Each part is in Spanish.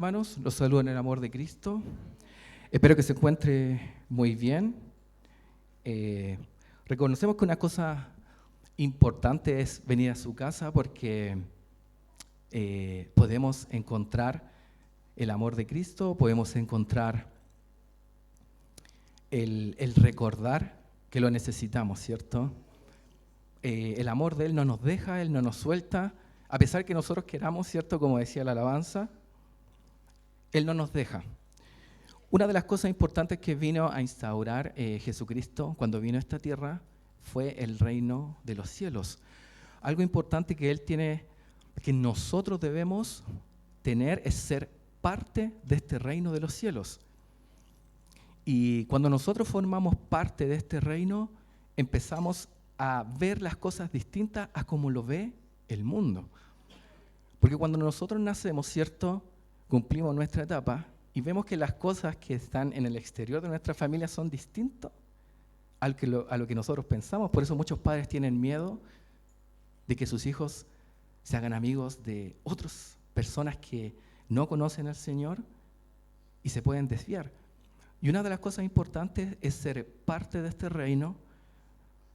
Hermanos, los saludo en el amor de Cristo. Espero que se encuentre muy bien. Reconocemos que una cosa importante es venir a su casa porque podemos encontrar el amor de Cristo, podemos encontrar el recordar que lo necesitamos, ¿cierto? El amor de Él no nos deja, Él no nos suelta, a pesar que nosotros queramos, ¿cierto? Como decía la alabanza, Él no nos deja. Una de las cosas importantes que vino a instaurar Jesucristo cuando vino a esta tierra fue el reino de los cielos. Algo importante que Él tiene, que nosotros debemos tener, es ser parte de este reino de los cielos. Y cuando nosotros formamos parte de este reino, empezamos a ver las cosas distintas a como lo ve el mundo. Porque cuando nosotros nacemos, ¿cierto?, cumplimos nuestra etapa y vemos que las cosas que están en el exterior de nuestra familia son distintas a lo que nosotros pensamos. Por eso muchos padres tienen miedo de que sus hijos se hagan amigos de otras personas que no conocen al Señor y se pueden desviar. Y una de las cosas importantes es ser parte de este reino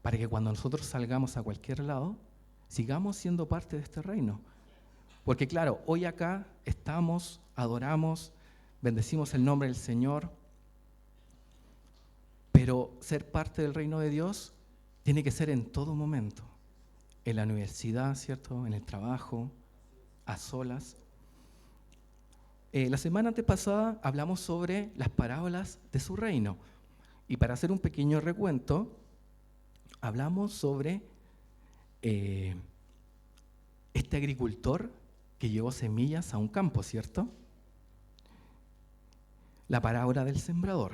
para que cuando nosotros salgamos a cualquier lado, sigamos siendo parte de este reino. Porque claro, hoy acá estamos, adoramos, bendecimos el nombre del Señor, pero ser parte del reino de Dios tiene que ser en todo momento, en la universidad, ¿cierto?, en el trabajo, a solas. La semana antepasada hablamos sobre las parábolas de su reino, y para hacer un pequeño recuento, hablamos sobre este agricultor que llevó semillas a un campo, ¿cierto? La parábola del sembrador.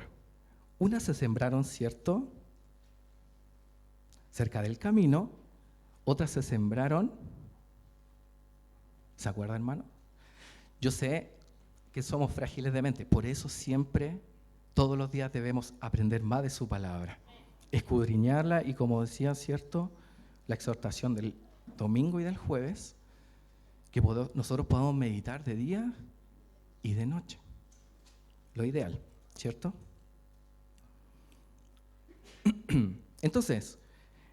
Unas se sembraron, ¿cierto?, cerca del camino, otras se sembraron, ¿se acuerdan, hermano? Yo sé que somos frágiles de mente, por eso siempre, todos los días debemos aprender más de su palabra, escudriñarla y, como decía, ¿cierto?, la exhortación del domingo y del jueves, que nosotros podamos meditar de día y de noche. Lo ideal, ¿cierto? Entonces,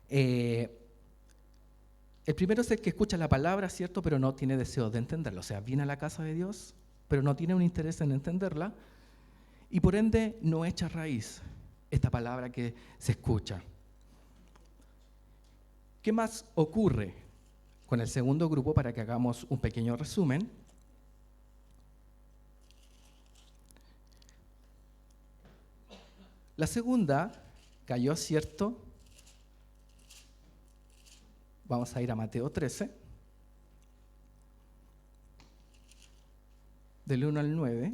el primero es el que escucha la palabra, ¿cierto?, pero no tiene deseo de entenderla. O sea, viene a la casa de Dios, pero no tiene un interés en entenderla, y por ende no echa raíz esta palabra que se escucha. ¿Qué más ocurre con el segundo grupo, para que hagamos un pequeño resumen? La segunda cayó, ¿cierto? Vamos a ir a Mateo 13, del 1 al 9.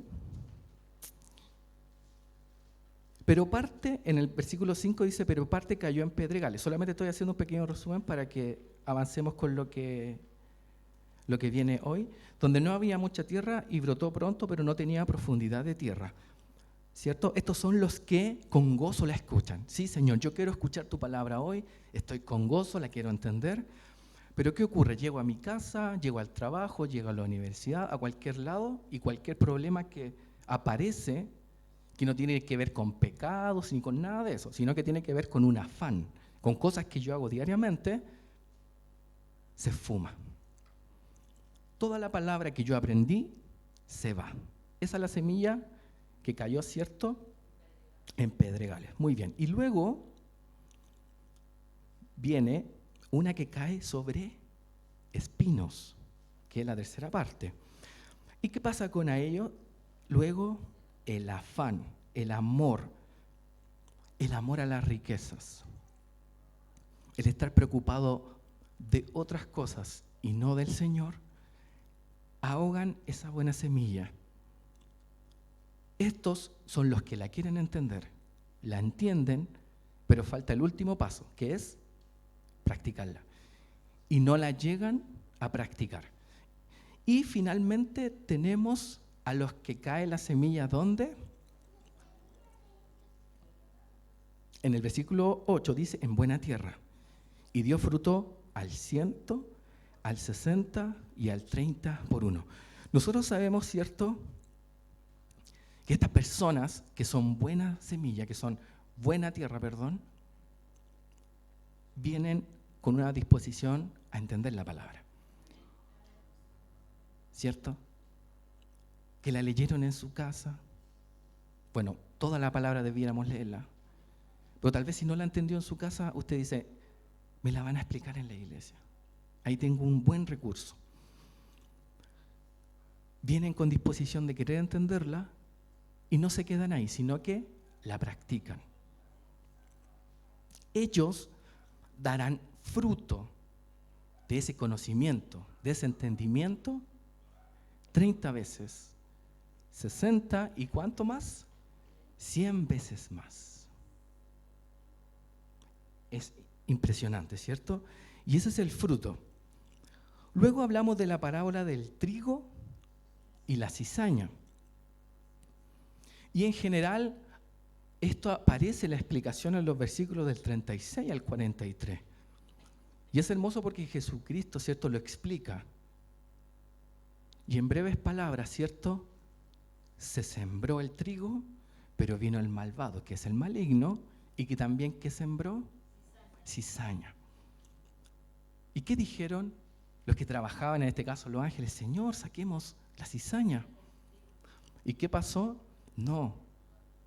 Pero parte, en el versículo 5 dice, pero parte cayó en pedregales. Solamente estoy haciendo un pequeño resumen para que avancemos con lo que viene hoy. Donde no había mucha tierra y brotó pronto, pero no tenía profundidad de tierra. ¿Cierto? Estos son los que con gozo la escuchan. Sí, Señor, yo quiero escuchar tu palabra hoy, estoy con gozo, la quiero entender. Pero ¿qué ocurre? Llego a mi casa, llego al trabajo, llego a la universidad, a cualquier lado, y cualquier problema que aparece, que no tiene que ver con pecados ni con nada de eso, sino que tiene que ver con un afán, con cosas que yo hago diariamente, se fuma. Toda la palabra que yo aprendí se va. Esa es la semilla que cayó, ¿cierto?, en pedregales. Muy bien. Y luego viene una que cae sobre espinos, que es la tercera parte. ¿Y qué pasa con ello? Luego, el afán, el amor a las riquezas, el estar preocupado de otras cosas y no del Señor, ahogan esa buena semilla. Estos son los que la quieren entender, la entienden, pero falta el último paso, que es practicarla. Y no la llegan a practicar. Y finalmente tenemos a los que cae la semilla, ¿dónde? En el versículo 8 dice, en buena tierra. Y dio fruto al 100, al 60 y al 30 por uno. Nosotros sabemos, ¿cierto?, que estas personas que son buena semilla, que son buena tierra, vienen con una disposición a entender la palabra. ¿Cierto? Que la leyeron en su casa. Bueno, toda la palabra debiéramos leerla. Pero tal vez si no la entendió en su casa, usted dice, me la van a explicar en la iglesia. Ahí tengo un buen recurso. Vienen con disposición de querer entenderla y no se quedan ahí, sino que la practican. Ellos darán fruto de ese conocimiento, de ese entendimiento, 30 veces, 60 y ¿cuánto más? 100 veces más. Es impresionante, ¿cierto? Y ese es el fruto. Luego hablamos de la parábola del trigo y la cizaña. Y en general, esto aparece en la explicación en los versículos del 36 al 43. Y es hermoso porque Jesucristo, ¿cierto?, lo explica. Y en breves palabras, ¿cierto?, se sembró el trigo, pero vino el malvado, que es el maligno, y que también, ¿qué sembró? Cizaña. ¿Y qué dijeron los que trabajaban, en este caso los ángeles? Señor, saquemos la cizaña. ¿Y qué pasó? No,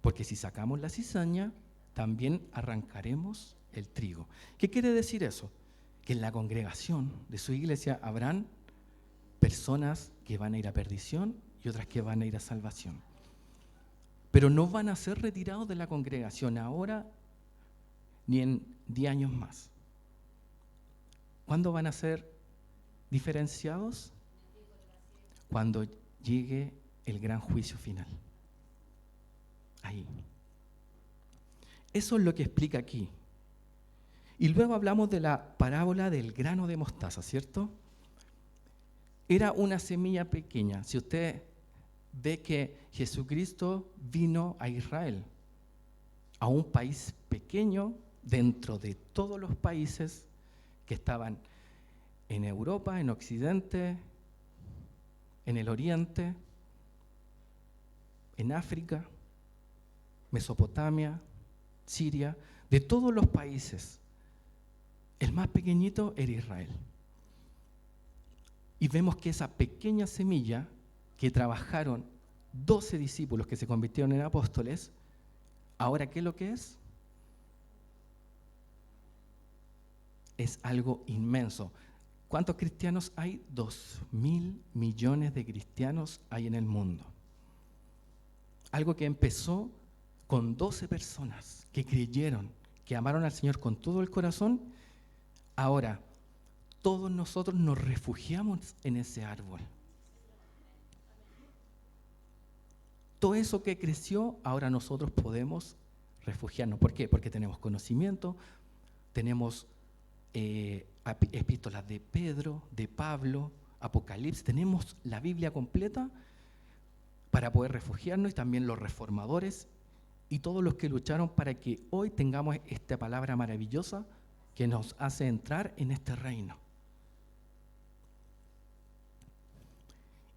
porque si sacamos la cizaña, también arrancaremos el trigo. ¿Qué quiere decir eso? Que en la congregación de su iglesia habrán personas que van a ir a perdición y otras que van a ir a salvación. Pero no van a ser retirados de la congregación ahora ni en 10 años más. ¿Cuándo van a ser diferenciados? Cuando llegue el gran juicio final. Ahí. Eso es lo que explica aquí. Y luego hablamos de la parábola del grano de mostaza, ¿cierto? Era una semilla pequeña. Si usted ve que Jesucristo vino a Israel, a un país pequeño dentro de todos los países que estaban en Europa, en Occidente, en el Oriente, en África, Mesopotamia, Siria, de todos los países. El más pequeñito era Israel. Y vemos que esa pequeña semilla que trabajaron 12 discípulos que se convirtieron en apóstoles, ahora ¿qué es lo que es? Es algo inmenso. ¿Cuántos cristianos hay? 2.000 millones de cristianos hay en el mundo. Algo que empezó con 12 personas que creyeron, que amaron al Señor con todo el corazón. Ahora, todos nosotros nos refugiamos en ese árbol. Todo eso que creció, ahora nosotros podemos refugiarnos. ¿Por qué? Porque tenemos conocimiento, tenemos epístolas de Pedro, de Pablo, Apocalipsis, tenemos la Biblia completa para poder refugiarnos, y también los reformadores y todos los que lucharon para que hoy tengamos esta palabra maravillosa que nos hace entrar en este reino.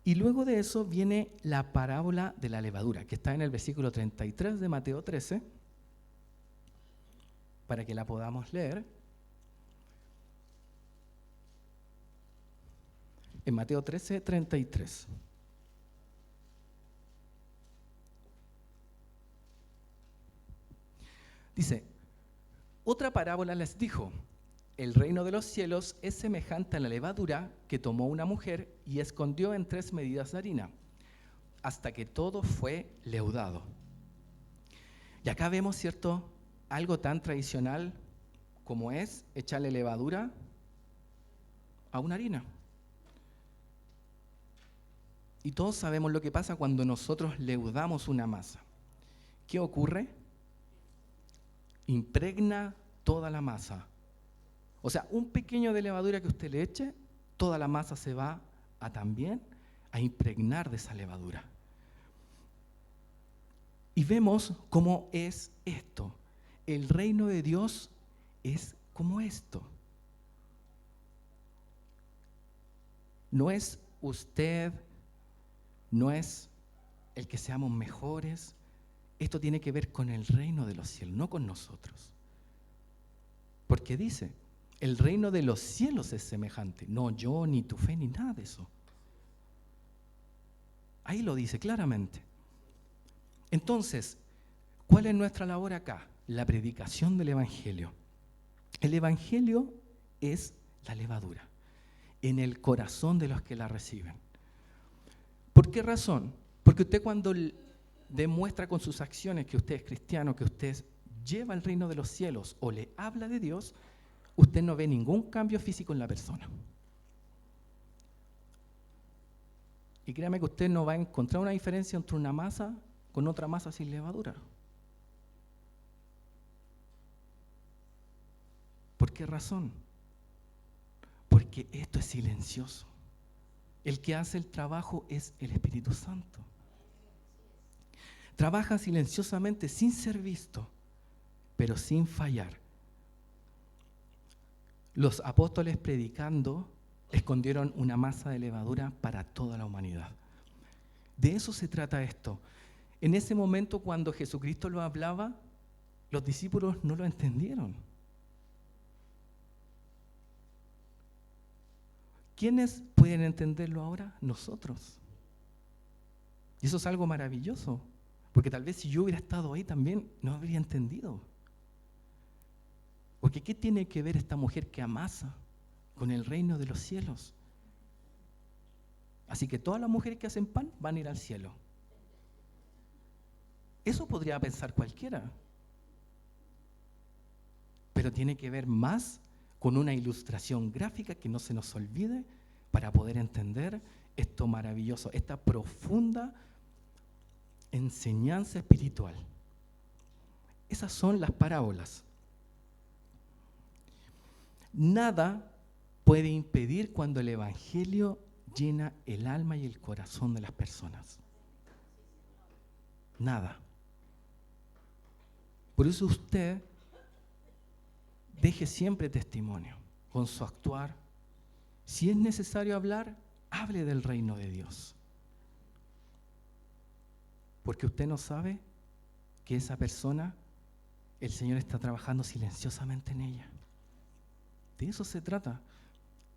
Y luego de eso viene la parábola de la levadura, que está en el versículo 33 de Mateo 13, para que la podamos leer. En Mateo 13, 33. Dice, otra parábola les dijo, el reino de los cielos es semejante a la levadura que tomó una mujer y escondió en 3 medidas de harina, hasta que todo fue leudado. Y acá vemos, ¿cierto?, algo tan tradicional como es echarle levadura a una harina. Y todos sabemos lo que pasa cuando nosotros leudamos una masa. ¿Qué ocurre? Impregna toda la masa. O sea, un pequeño de levadura que usted le eche, toda la masa se va a también a impregnar de esa levadura. Y vemos cómo es esto. El reino de Dios es como esto. No es usted, no es el que seamos mejores. Esto tiene que ver con el reino de los cielos, no con nosotros. Porque dice, el reino de los cielos es semejante. No yo, ni tu fe, ni nada de eso. Ahí lo dice claramente. Entonces, ¿cuál es nuestra labor acá? La predicación del Evangelio. El Evangelio es la levadura en el corazón de los que la reciben. ¿Por qué razón? Porque usted cuando demuestra con sus acciones que usted es cristiano, que usted lleva el reino de los cielos o le habla de Dios, usted no ve ningún cambio físico en la persona. Y créame que usted no va a encontrar una diferencia entre una masa con otra masa sin levadura. ¿Por qué razón? Porque esto es silencioso. El que hace el trabajo es el Espíritu Santo. Trabaja silenciosamente sin ser visto, pero sin fallar. Los apóstoles predicando escondieron una masa de levadura para toda la humanidad. De eso se trata esto. En ese momento cuando Jesucristo lo hablaba, los discípulos no lo entendieron. ¿Quiénes pueden entenderlo ahora? Nosotros. Y eso es algo maravilloso, porque tal vez si yo hubiera estado ahí también no habría entendido. Porque ¿qué tiene que ver esta mujer que amasa con el reino de los cielos? Así que todas las mujeres que hacen pan van a ir al cielo. Eso podría pensar cualquiera. Pero tiene que ver más con una ilustración gráfica que no se nos olvide para poder entender esto maravilloso, esta profunda enseñanza espiritual. Esas son las parábolas. Nada puede impedir cuando el Evangelio llena el alma y el corazón de las personas. Nada. Por eso usted deje siempre testimonio con su actuar. Si es necesario hablar, hable del reino de Dios. Porque usted no sabe que esa persona, el Señor está trabajando silenciosamente en ella. De eso se trata.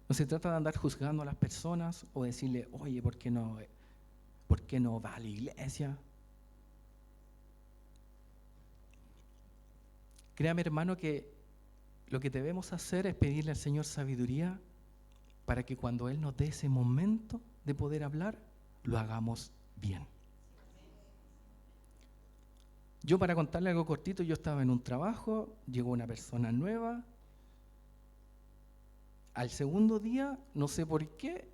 No se trata de andar juzgando a las personas o decirle, oye, ¿por qué no va a la iglesia? Créame, hermano, que lo que debemos hacer es pedirle al Señor sabiduría para que cuando Él nos dé ese momento de poder hablar, lo hagamos bien. Yo, para contarle algo cortito, yo estaba en un trabajo, llegó una persona nueva. Al segundo día, no sé por qué,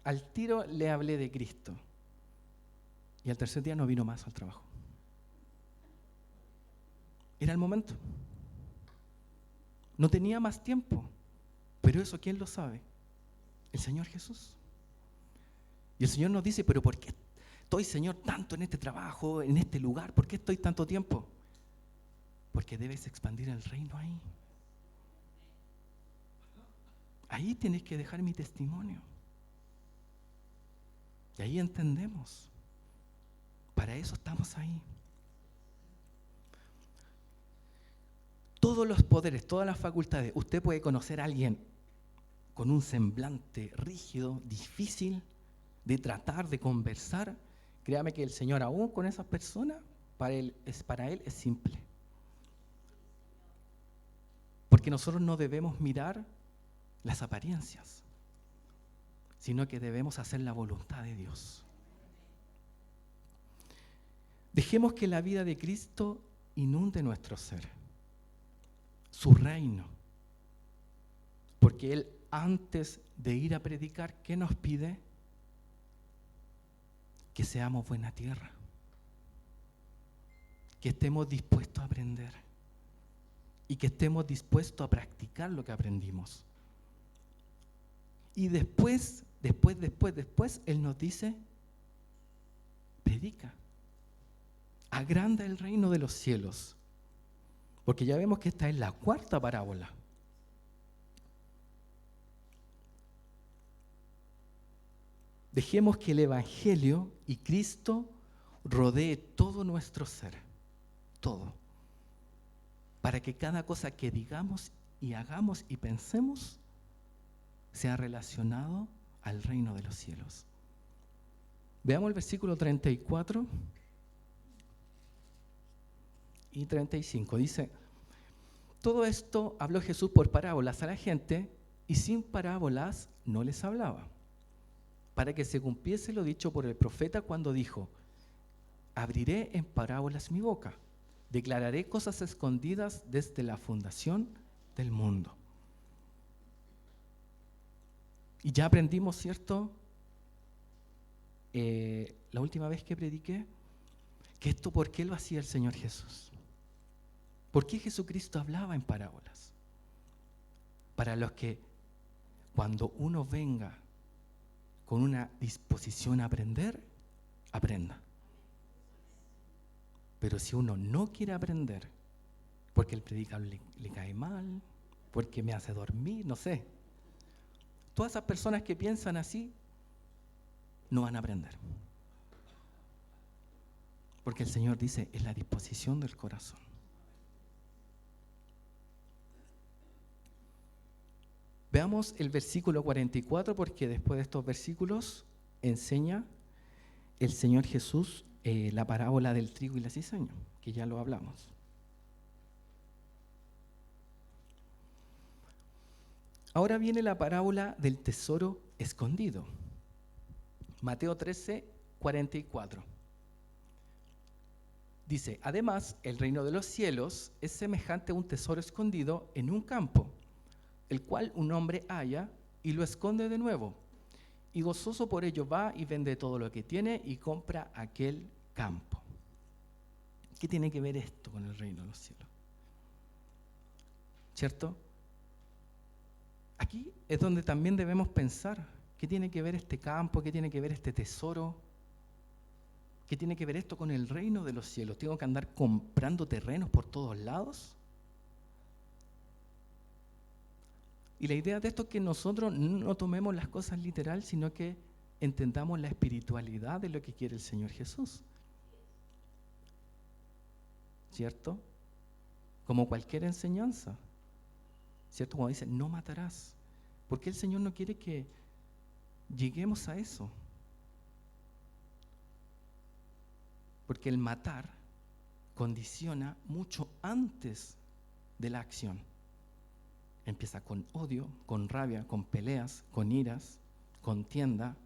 al tiro le hablé de Cristo. Y al tercer día no vino más al trabajo. Era el momento. No tenía más tiempo. Pero eso, ¿quién lo sabe? El Señor Jesús. Y el Señor nos dice, pero ¿por qué estoy, Señor, tanto en este trabajo, en este lugar? ¿Por qué estoy tanto tiempo? Porque debes expandir el reino ahí. Ahí tienes que dejar mi testimonio. Y ahí entendemos. Para eso estamos ahí. Todos los poderes, todas las facultades. Usted puede conocer a alguien con un semblante rígido, difícil de tratar, de conversar. Créame que el Señor, aún con esas personas, para Él es simple. Porque nosotros no debemos mirar las apariencias, sino que debemos hacer la voluntad de Dios. Dejemos que la vida de Cristo inunde nuestro ser, su reino, porque Él, antes de ir a predicar, ¿qué nos pide? Que seamos buena tierra, que estemos dispuestos a aprender y que estemos dispuestos a practicar lo que aprendimos. Y después, Él nos dice, predica, agranda el reino de los cielos. Porque ya vemos que esta es la cuarta parábola. Dejemos que el Evangelio y Cristo rodee todo nuestro ser, todo, para que cada cosa que digamos y hagamos y pensemos sea relacionado al reino de los cielos. Veamos el versículo 34 y 35. Dice: todo esto habló Jesús por parábolas a la gente, y sin parábolas no les hablaba, para que se cumpliese lo dicho por el profeta cuando dijo: abriré en parábolas mi boca, declararé cosas escondidas desde la fundación del mundo. Y ya aprendimos, ¿cierto? La última vez que prediqué, que esto, ¿por qué lo hacía el Señor Jesús? ¿Por qué Jesucristo hablaba en parábolas? Para los que, cuando uno venga con una disposición a aprender, aprenda. Pero si uno no quiere aprender, porque el predicador le cae mal, porque me hace dormir, no sé. Todas esas personas que piensan así, no van a aprender. Porque el Señor dice, es la disposición del corazón. Veamos el versículo 44, porque después de estos versículos enseña el Señor Jesús la parábola del trigo y la cizaña, que ya lo hablamos. Ahora viene la parábola del tesoro escondido. Mateo 13, 44. Dice: además, el reino de los cielos es semejante a un tesoro escondido en un campo, el cual un hombre halla y lo esconde de nuevo. Y gozoso por ello va y vende todo lo que tiene y compra aquel campo. ¿Qué tiene que ver esto con el reino de los cielos? ¿Cierto? Aquí es donde también debemos pensar, ¿qué tiene que ver este campo? ¿Qué tiene que ver este tesoro? ¿Qué tiene que ver esto con el reino de los cielos? ¿Tengo que andar comprando terrenos por todos lados? Y la idea de esto es que nosotros no tomemos las cosas literal, sino que entendamos la espiritualidad de lo que quiere el Señor Jesús. ¿Cierto? Como cualquier enseñanza. ¿Cierto? Cuando dice, no matarás. Porque el Señor no quiere que lleguemos a eso. Porque el matar condiciona mucho antes de la acción. Empieza con odio, con rabia, con peleas, con iras, contienda.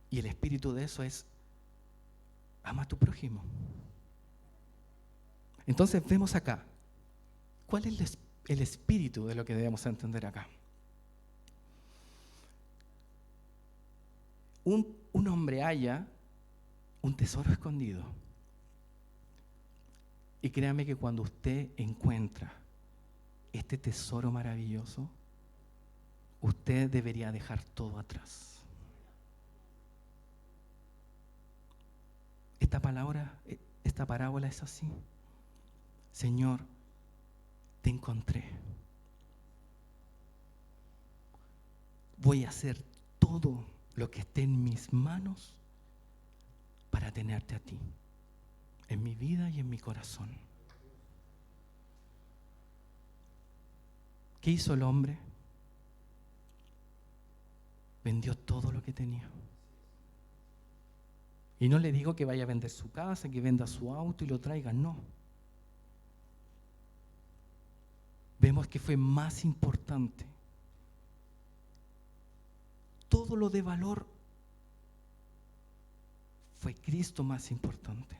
Y el espíritu de eso es, ama a tu prójimo. Entonces vemos acá, ¿cuál es el espíritu de lo que debemos entender acá? Un hombre halla un tesoro escondido. Y créame que cuando usted encuentra este tesoro maravilloso, usted debería dejar todo atrás. Esta parábola es así. Señor, te encontré. Voy a hacer todo lo que esté en mis manos para tenerte a ti, en mi vida y en mi corazón. ¿Qué hizo el hombre? Vendió todo lo que tenía. Y no le digo que vaya a vender su casa, que venda su auto y lo traiga, no. Vemos que fue más importante. Todo lo de valor fue Cristo más importante.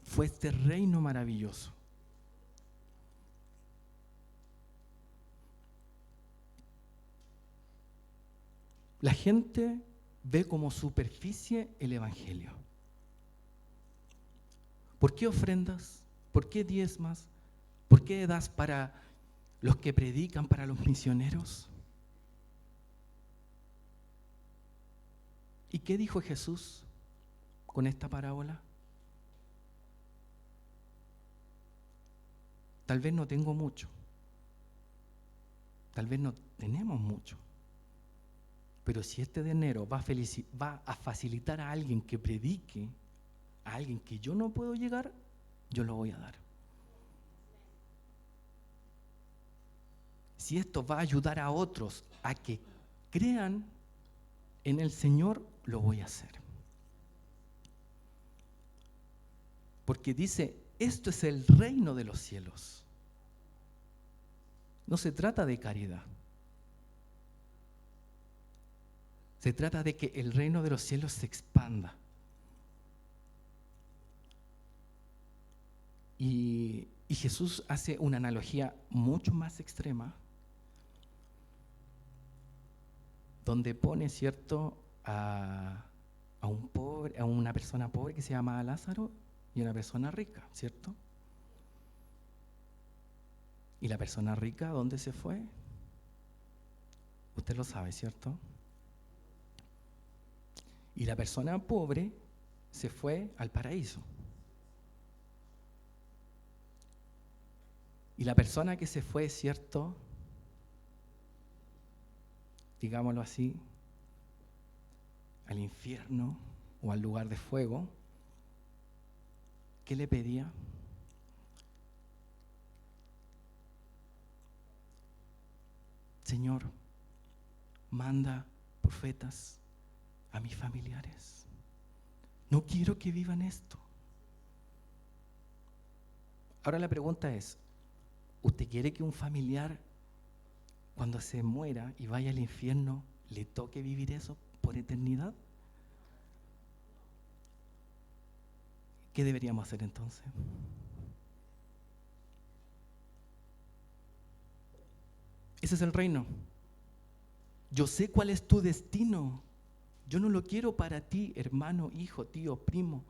Fue este reino maravilloso. La gente ve como superficie el Evangelio. ¿Por qué ofrendas? ¿Por qué diezmas? ¿Por qué das para los que predican, para los misioneros? ¿Y qué dijo Jesús con esta parábola? Tal vez no tengo mucho. Tal vez no tenemos mucho. Pero si este dinero va a facilitar a alguien que predique, a alguien que yo no puedo llegar, yo lo voy a dar. Si esto va a ayudar a otros a que crean en el Señor, lo voy a hacer. Porque dice, esto es el reino de los cielos. No se trata de caridad. Se trata de que el reino de los cielos se expanda. Y Jesús hace una analogía mucho más extrema, donde pone, ¿cierto?, a un pobre, a una persona pobre que se llama Lázaro y una persona rica, ¿cierto? ¿Y la persona rica dónde se fue? Usted lo sabe, ¿cierto? Y la persona pobre se fue al paraíso. Y la persona que se fue, ¿cierto?, digámoslo así, al infierno o al lugar de fuego, ¿qué le pedía? Señor, manda profetas a mis familiares. No quiero que vivan esto. Ahora la pregunta es, ¿usted quiere que un familiar, cuando se muera y vaya al infierno, le toque vivir eso por eternidad? ¿Qué deberíamos hacer entonces? Ese es el reino. Yo sé cuál es tu destino. Yo no lo quiero para ti, hermano, hijo, tío, primo.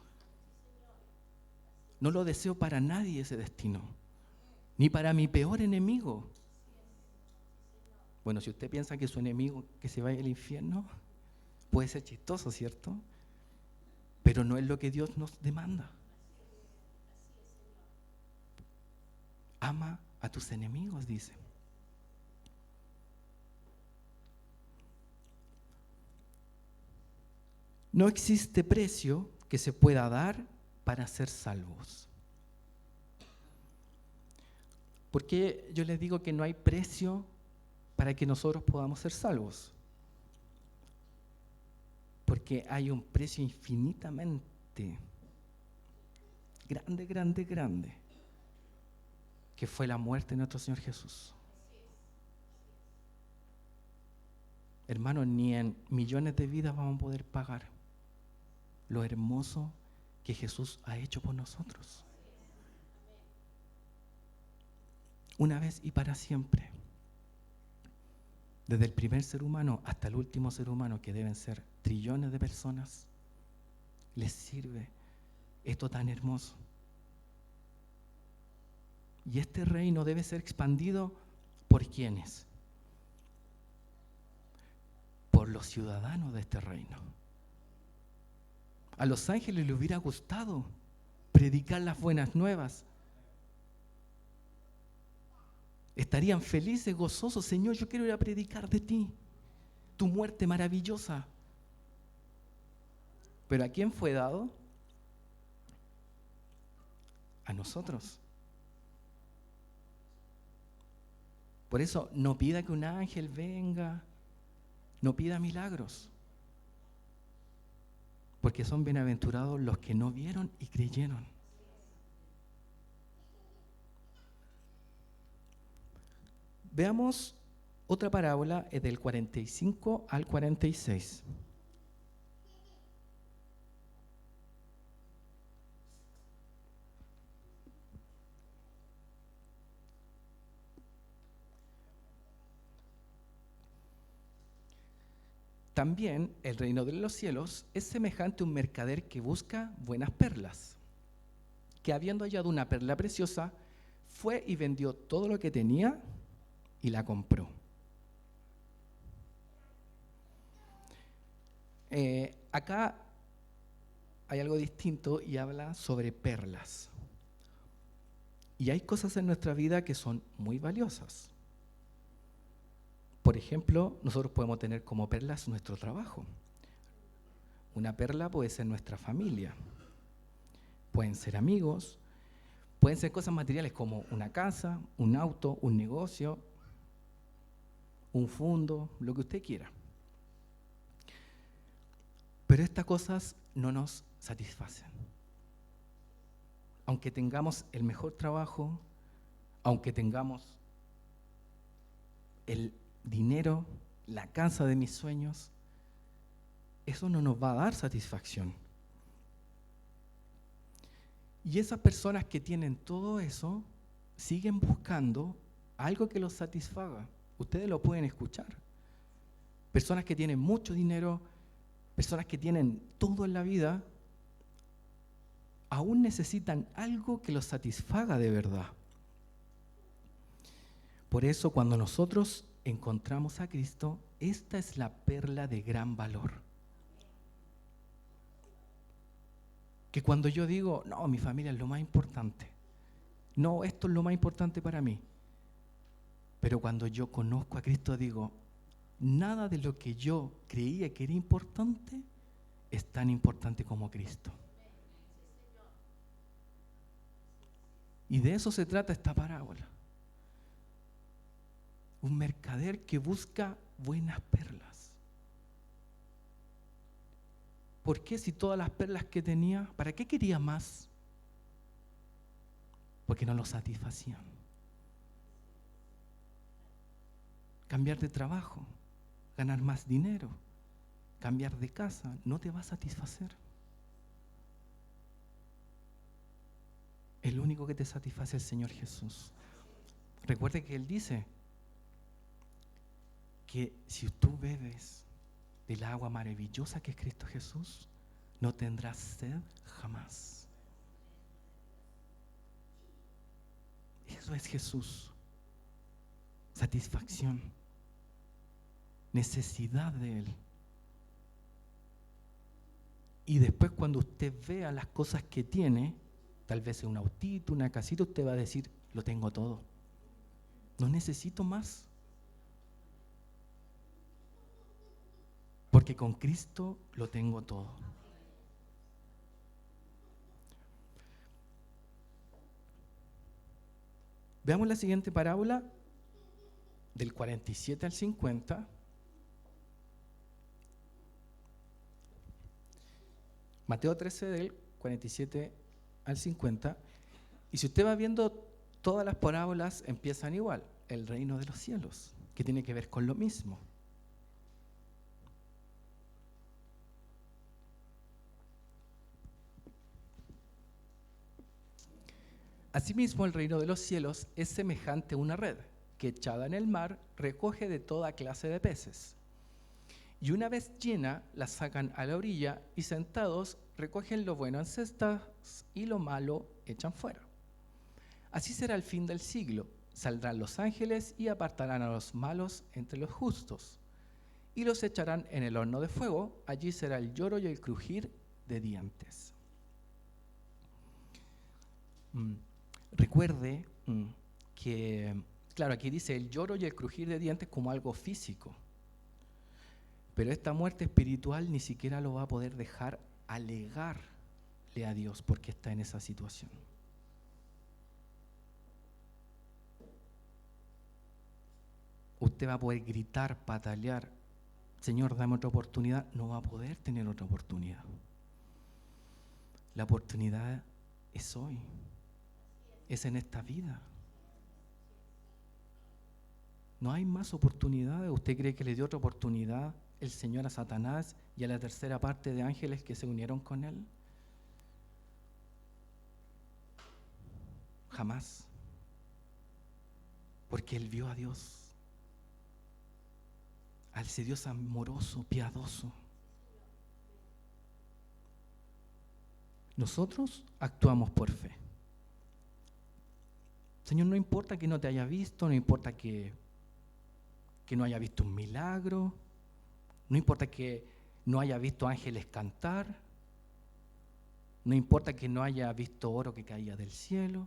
No lo deseo para nadie ese destino, ni para mi peor enemigo. Bueno, si usted piensa que su enemigo que se vaya al infierno, puede ser chistoso, ¿cierto? Pero no es lo que Dios nos demanda. Ama a tus enemigos, dice. No existe precio que se pueda dar para ser salvos. ¿Por qué yo les digo que no hay precio para que nosotros podamos ser salvos? Porque hay un precio infinitamente grande, que fue la muerte de nuestro Señor Jesús. Hermanos, ni en millones de vidas vamos a poder pagar lo hermoso que Jesús ha hecho por nosotros. Una vez y para siempre. Desde el primer ser humano hasta el último ser humano, que deben ser trillones de personas, les sirve esto tan hermoso. Y este reino debe ser expandido ¿por quiénes? Por los ciudadanos de este reino. A los ángeles les hubiera gustado predicar las buenas nuevas. Estarían felices, gozosos. Señor, yo quiero ir a predicar de ti, tu muerte maravillosa. ¿Pero a quién fue dado? A nosotros. Por eso, no pida que un ángel venga, no pida milagros, porque son bienaventurados los que no vieron y creyeron. Veamos otra parábola, es del 45 al 46. También el reino de los cielos es semejante a un mercader que busca buenas perlas, que habiendo hallado una perla preciosa, fue y vendió todo lo que tenía y la compró. Acá hay algo distinto y habla sobre perlas. Y hay cosas en nuestra vida que son muy valiosas. Por ejemplo, nosotros podemos tener como perlas nuestro trabajo. Una perla puede ser nuestra familia, pueden ser amigos, pueden ser cosas materiales como una casa, un auto, un negocio, un fondo, lo que usted quiera. Pero estas cosas no nos satisfacen. Aunque tengamos el mejor trabajo, aunque tengamos el dinero, la casa de mis sueños, eso no nos va a dar satisfacción. Y esas personas que tienen todo eso siguen buscando algo que los satisfaga. Ustedes lo pueden escuchar. Personas que tienen mucho dinero, personas que tienen todo en la vida, aún necesitan algo que los satisfaga de verdad. Por eso, cuando nosotros encontramos a Cristo, esta es la perla de gran valor. Que cuando yo digo, no, mi familia es lo más importante, no, esto es lo más importante para mí, pero cuando yo conozco a Cristo digo, nada de lo que yo creía que era importante es tan importante como Cristo. Y de eso se trata esta parábola. Un mercader que busca buenas perlas. ¿Por qué si todas las perlas que tenía, para qué quería más? Porque no lo satisfacían. Cambiar de trabajo, ganar más dinero, cambiar de casa, no te va a satisfacer. El único que te satisface es el Señor Jesús. Recuerde que Él dice que si tú bebes del agua maravillosa que es Cristo Jesús, no tendrás sed jamás. Eso es Jesús. Satisfacción, necesidad de Él. Y después cuando usted vea las cosas que tiene, tal vez un autito, una casita, usted va a decir, lo tengo todo. No necesito más. Porque con Cristo lo tengo todo. Veamos la siguiente parábola, del 47 al 50. Mateo 13, del 47 al 50. Y si usted va viendo, todas las parábolas empiezan igual. El reino de los cielos, que tiene que ver con lo mismo. Asimismo, el reino de los cielos es semejante a una red que, echada en el mar, recoge de toda clase de peces. Y una vez llena, la sacan a la orilla y sentados recogen lo bueno en cestas y lo malo echan fuera. Así será el fin del siglo. Saldrán los ángeles y apartarán a los malos entre los justos y los echarán en el horno de fuego. Allí será el lloro y el crujir de dientes. Recuerde que, claro, aquí dice el lloro y el crujir de dientes como algo físico, pero esta muerte espiritual ni siquiera lo va a poder dejar alegarle a Dios porque está en esa situación. Usted va a poder gritar, patalear, Señor, dame otra oportunidad, no va a poder tener otra oportunidad. La oportunidad es hoy. Es en esta vida. No hay más oportunidades. ¿Usted cree que le dio otra oportunidad el Señor a Satanás y a la tercera parte de ángeles que se unieron con él? Jamás. Porque él vio a Dios, a ese Dios amoroso, piadoso. Nosotros actuamos por fe. Señor, no importa que no te haya visto, no importa que no haya visto un milagro, no importa que no haya visto ángeles cantar, no importa que no haya visto oro que caía del cielo,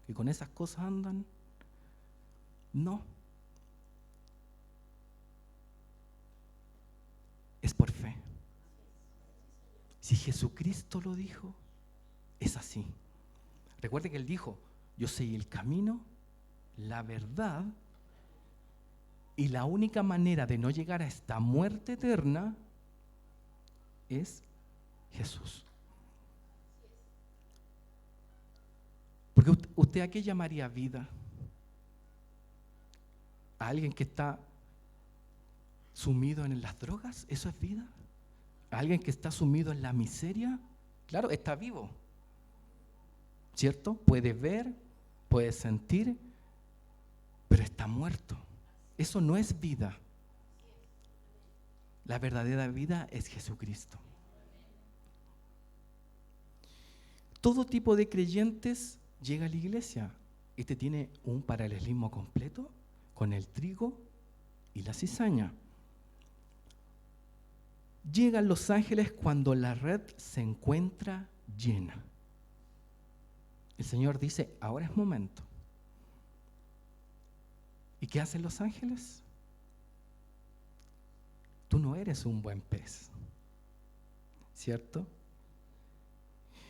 que con esas cosas andan. No. es por fe. Si Jesucristo lo dijo, es así. Recuerde que Él dijo, yo soy el camino, la verdad, y la única manera de no llegar a esta muerte eterna es Jesús. Porque usted, ¿a qué llamaría vida? ¿A alguien que está sumido en las drogas? ¿Eso es vida? ¿A alguien que está sumido en la miseria? Claro, está vivo, ¿cierto? Puede ver, puede sentir, pero está muerto. Eso no es vida. La verdadera vida es Jesucristo. Todo tipo de creyentes llega a la iglesia. Este tiene un paralelismo completo con el trigo y la cizaña. Llegan los ángeles cuando la red se encuentra llena. El Señor dice, ahora es momento. ¿Y qué hacen los ángeles? Tú no eres un buen pez, ¿cierto?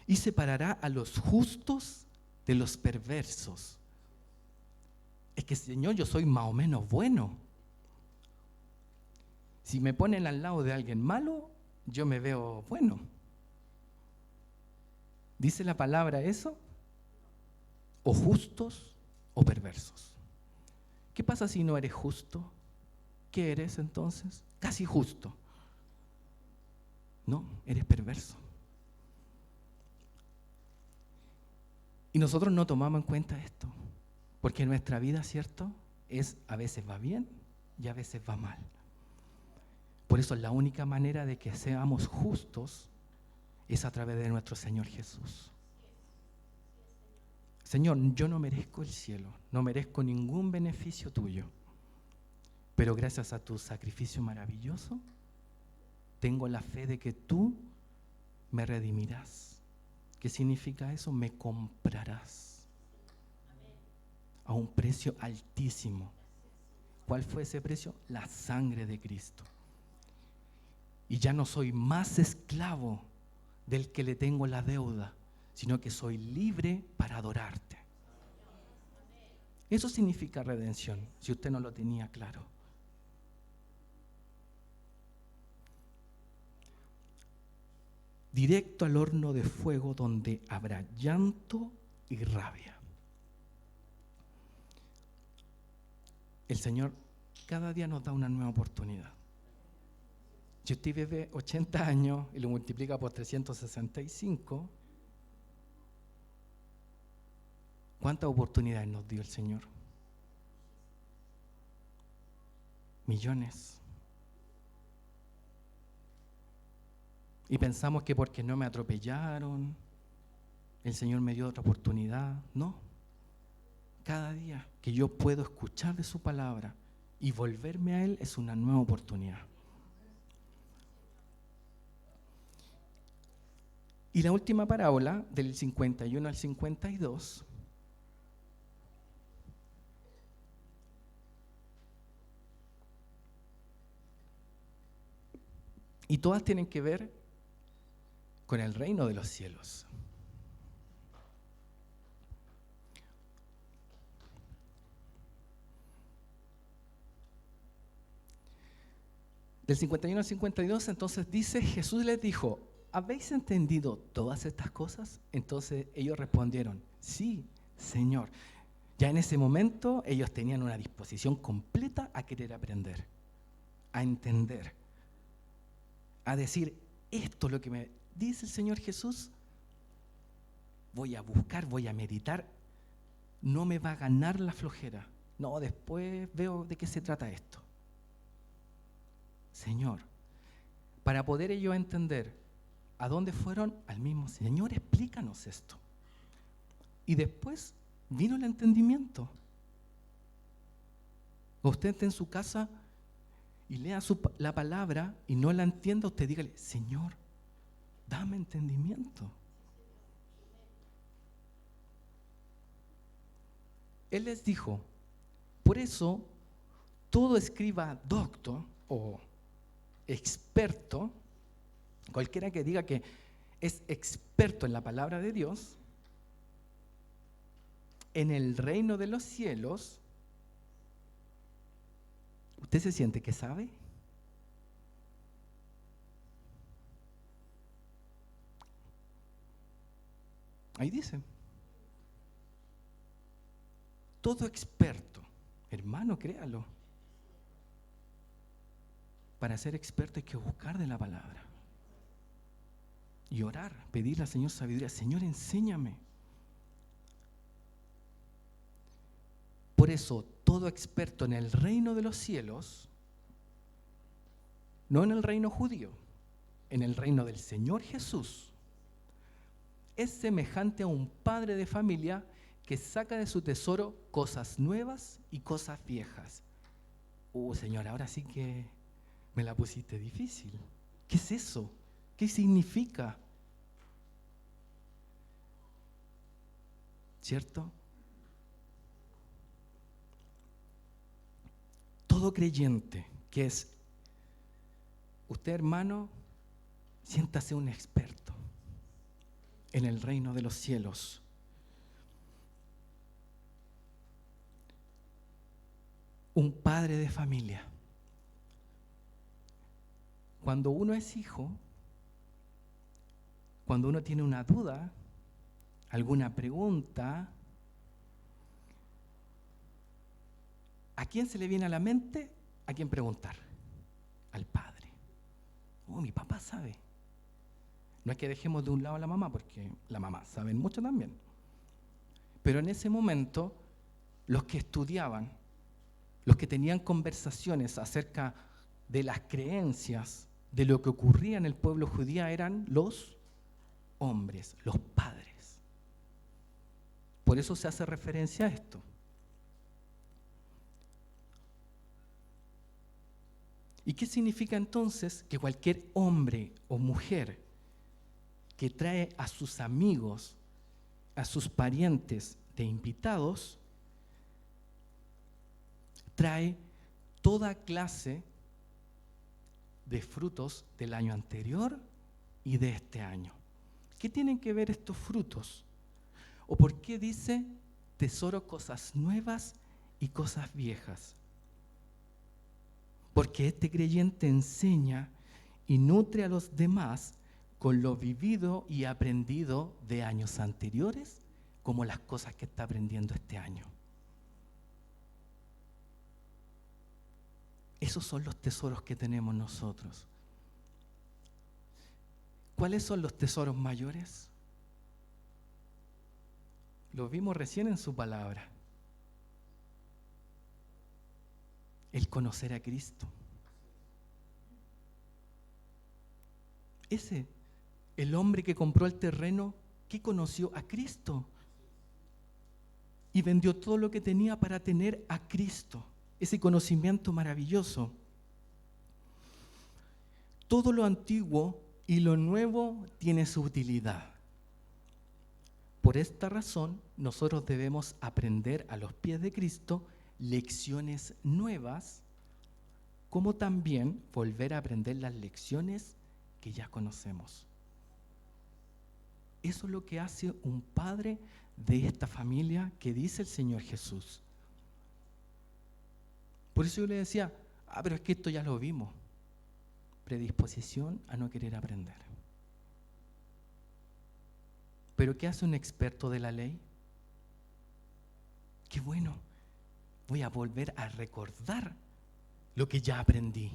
Y separará a los justos de los perversos. Es que, Señor, yo soy más o menos bueno. Si me ponen al lado de alguien malo, yo me veo bueno. ¿Dice la palabra eso? O justos o perversos. ¿Qué pasa si no eres justo? ¿Qué eres entonces? Casi justo. No, eres perverso. Y nosotros no tomamos en cuenta esto, porque nuestra vida, ¿cierto?, a veces va bien y a veces va mal. Por eso la única manera de que seamos justos es a través de nuestro Señor Jesús. Señor, yo no merezco el cielo, no merezco ningún beneficio tuyo, pero gracias a tu sacrificio maravilloso, tengo la fe de que tú me redimirás. ¿Qué significa eso? Me comprarás a un precio altísimo. ¿Cuál fue ese precio? La sangre de Cristo. Y ya no soy más esclavo del que le tengo la deuda, sino que soy libre para adorarte. Eso significa redención, si usted no lo tenía claro. Directo al horno de fuego donde habrá llanto y rabia. El Señor cada día nos da una nueva oportunidad. Si usted vive 80 años y lo multiplica por 365, ¿cuántas oportunidades nos dio el Señor? Millones. Y pensamos que porque no me atropellaron, el Señor me dio otra oportunidad. No. Cada día que yo puedo escuchar de su palabra y volverme a Él es una nueva oportunidad. Y la última parábola, del 51 al 52, y todas tienen que ver con el reino de los cielos. Del 51 al 52, entonces dice, Jesús les dijo, ¿habéis entendido todas estas cosas? Entonces ellos respondieron, sí, Señor. Ya en ese momento ellos tenían una disposición completa a querer aprender, a entender, a decir, esto es lo que me dice el Señor Jesús, voy a buscar, voy a meditar, no me va a ganar la flojera. No, después veo de qué se trata esto. Señor, para poder ellos entender a dónde fueron, al mismo Señor, explícanos esto. Y después vino el entendimiento. Usted está en su casa y lea la palabra y no la entienda, usted dígale, Señor, dame entendimiento. Él les dijo, por eso todo escriba docto o experto, cualquiera que diga que es experto en la palabra de Dios, en el reino de los cielos, ¿usted se siente que sabe? Ahí dice. Todo experto, hermano, créalo. Para ser experto hay que buscar de la palabra. Y orar, pedirle al Señor sabiduría. Señor, enséñame. Por eso, todo experto en el reino de los cielos, no en el reino judío, en el reino del Señor Jesús, es semejante a un padre de familia que saca de su tesoro cosas nuevas y cosas viejas. Señor, ahora sí que me la pusiste difícil. ¿Qué es eso? ¿Qué significa? ¿Cierto? Todo creyente que es, usted hermano, siéntase un experto en el reino de los cielos. Un padre de familia. Cuando uno es hijo, cuando uno tiene una duda, alguna pregunta, ¿a quién se le viene a la mente? ¿A quién preguntar? Al padre. Mi papá sabe. No es que dejemos de un lado a la mamá, porque la mamá saben mucho también. Pero en ese momento, los que estudiaban, los que tenían conversaciones acerca de las creencias, de lo que ocurría en el pueblo judío, eran los hombres, los padres. Por eso se hace referencia a esto. ¿Y qué significa entonces que cualquier hombre o mujer que trae a sus amigos, a sus parientes de invitados, trae toda clase de frutos del año anterior y de este año? ¿Qué tienen que ver estos frutos? ¿O por qué dice tesoro cosas nuevas y cosas viejas? Porque este creyente enseña y nutre a los demás con lo vivido y aprendido de años anteriores, como las cosas que está aprendiendo este año. Esos son los tesoros que tenemos nosotros. ¿Cuáles son los tesoros mayores? Lo vimos recién en su palabra. El conocer a Cristo. El hombre que compró el terreno, que conoció a Cristo y vendió todo lo que tenía para tener a Cristo. Ese conocimiento maravilloso. Todo lo antiguo y lo nuevo tiene su utilidad. Por esta razón, nosotros debemos aprender a los pies de Cristo lecciones nuevas, como también volver a aprender las lecciones que ya conocemos. Eso es lo que hace un padre de esta familia que dice el Señor Jesús. Por eso yo le decía, pero es que esto ya lo vimos. Predisposición a no querer aprender. ¿Pero qué hace un experto de la ley? Qué bueno, voy a volver a recordar lo que ya aprendí,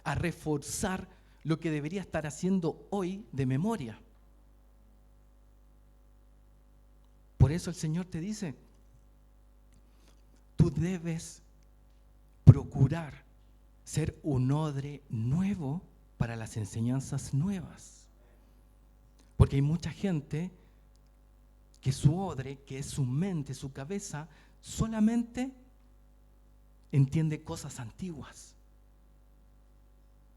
a reforzar lo que debería estar haciendo hoy de memoria. Por eso el Señor te dice, tú debes procurar ser un odre nuevo para las enseñanzas nuevas. Porque hay mucha gente que su odre, que es su mente, su cabeza, solamente entiende cosas antiguas.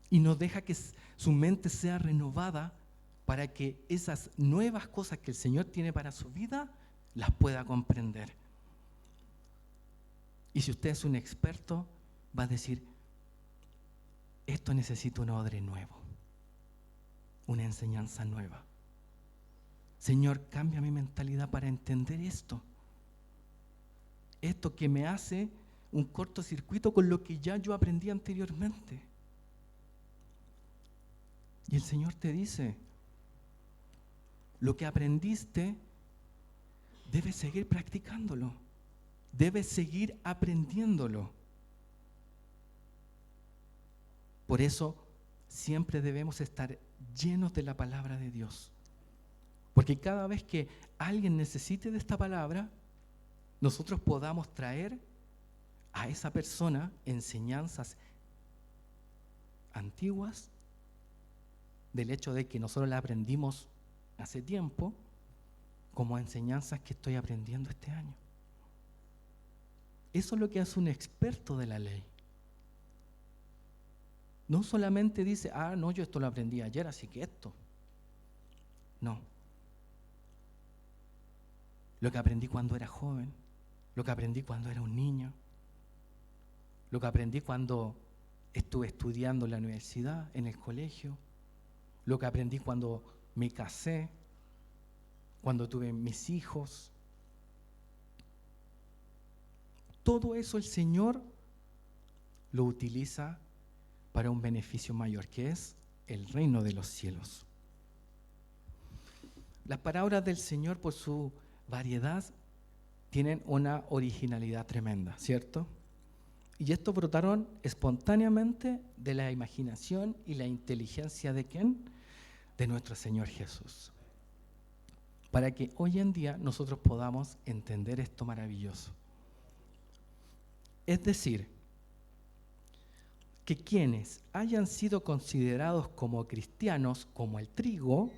Y no deja que su mente sea renovada para que esas nuevas cosas que el Señor tiene para su vida las pueda comprender. Y si usted es un experto, va a decir, esto necesita un odre nuevo, una enseñanza nueva. Señor, cambia mi mentalidad para entender esto. Esto que me hace un cortocircuito con lo que ya yo aprendí anteriormente. Y el Señor te dice, lo que aprendiste, debes seguir practicándolo, debes seguir aprendiéndolo. Por eso siempre debemos estar llenos de la palabra de Dios. Porque cada vez que alguien necesite de esta palabra, nosotros podamos traer a esa persona enseñanzas antiguas del hecho de que nosotros la aprendimos hace tiempo, como enseñanzas que estoy aprendiendo este año. Eso es lo que hace un experto de la ley. No solamente dice, no, yo esto lo aprendí ayer, así que esto. No. Lo que aprendí cuando era joven, lo que aprendí cuando era un niño, lo que aprendí cuando estuve estudiando en la universidad, en el colegio, lo que aprendí cuando me casé, cuando tuve mis hijos. Todo eso el Señor lo utiliza para un beneficio mayor, que es el reino de los cielos. Las palabras del Señor, por su variedad, tienen una originalidad tremenda, ¿cierto? Y estos brotaron espontáneamente de la imaginación y la inteligencia ¿de quién? De nuestro Señor Jesús. Para que hoy en día nosotros podamos entender esto maravilloso. Es decir, que quienes hayan sido considerados como cristianos, como el trigo,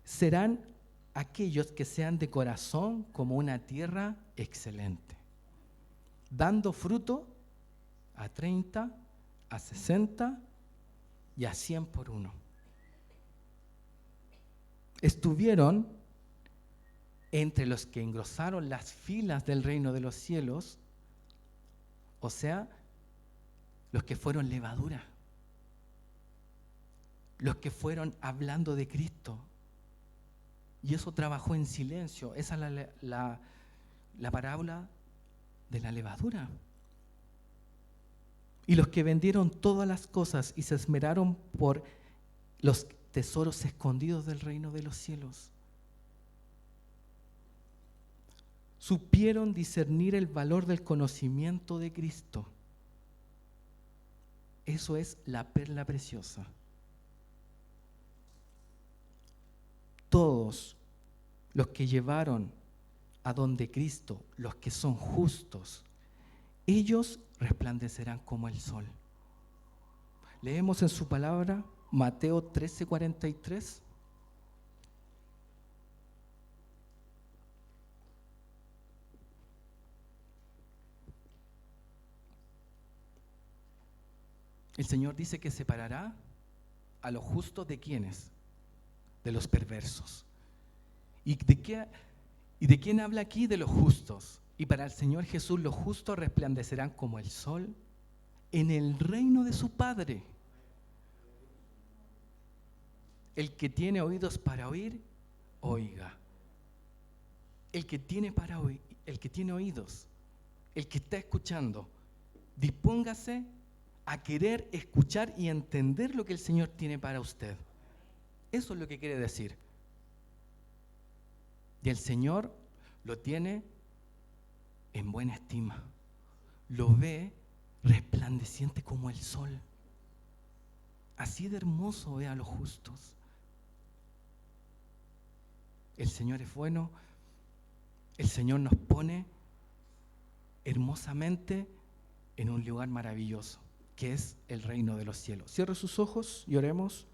serán aquellos que sean de corazón como una tierra excelente, dando fruto a 30, a 60 y a 100 por uno. Estuvieron entre los que engrosaron las filas del reino de los cielos, o sea, los que fueron levadura, los que fueron hablando de Cristo. Y eso trabajó en silencio. Esa es la parábola de la levadura. Y los que vendieron todas las cosas y se esmeraron por los tesoros escondidos del reino de los cielos. Supieron discernir el valor del conocimiento de Cristo. Eso es la perla preciosa. Todos los que llevaron a donde Cristo, los que son justos, ellos resplandecerán como el sol. Leemos en su palabra Mateo 13:43. El Señor dice que separará a los justos de ¿quiénes? De los perversos. ¿Y de quién habla aquí? De los justos. Y para el Señor Jesús los justos resplandecerán como el sol en el reino de su Padre. El que tiene oídos para oír, oiga. El que tiene para oír, el que tiene oídos, el que está escuchando, dispóngase a querer escuchar y entender lo que el Señor tiene para usted. Eso es lo que quiere decir. Y el Señor lo tiene en buena estima. Lo ve resplandeciente como el sol. Así de hermoso ve a los justos. El Señor es bueno. El Señor nos pone hermosamente en un lugar maravilloso, que es el reino de los cielos. Cierre sus ojos y oremos.